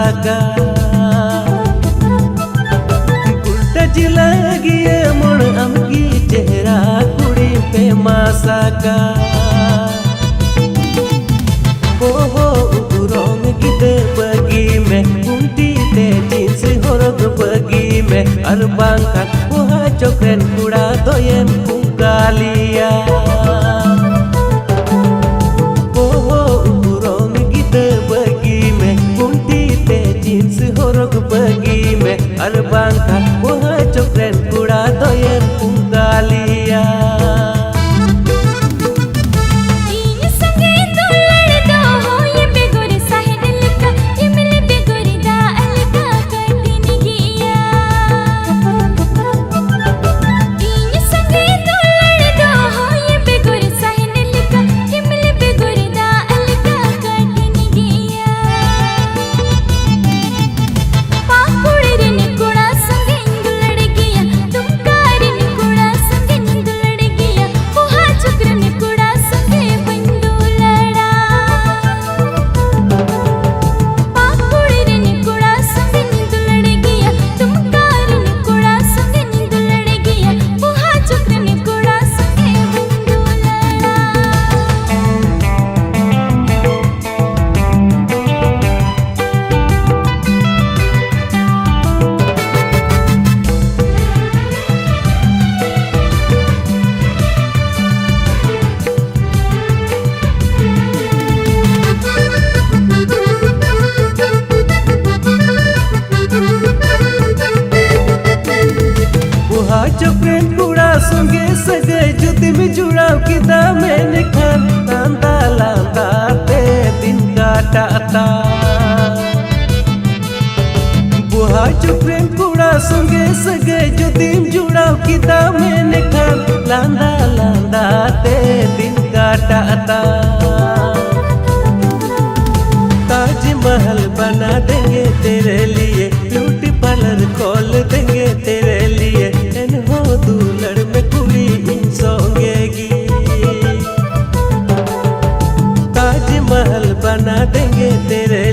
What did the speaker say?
साका गुल्टा जिला गिए मन अमगी चेहरा कुड़ी पे मासाका हो उरोंग गिदे बगी में कुंटी ते जींस होरग बगी में अरबांका वहा चोकरेन कुड़ा दोयन कुंगालिया बगी में अरबांका वहा चोकरेन कुड़ा दोयन कुंगालिया चोकरेन कुड़ा संगे सगे जुदी में जुड़ाव किदा मैंने खान लांदा लांदा ते दिन काटाता बुहा चोकरेन कुड़ा संगे सगे जुदी में जुड़ाव किदा मैंने खान लांदा लांदा ते दिन काटाता ताजमहल बना देंगे तेरे लिए ब्यूटी पार्लर खोल देंगे तेरे लिए दूलड़ में कुड़ी इंसोंगेगी ताजमहल बना देंगे तेरे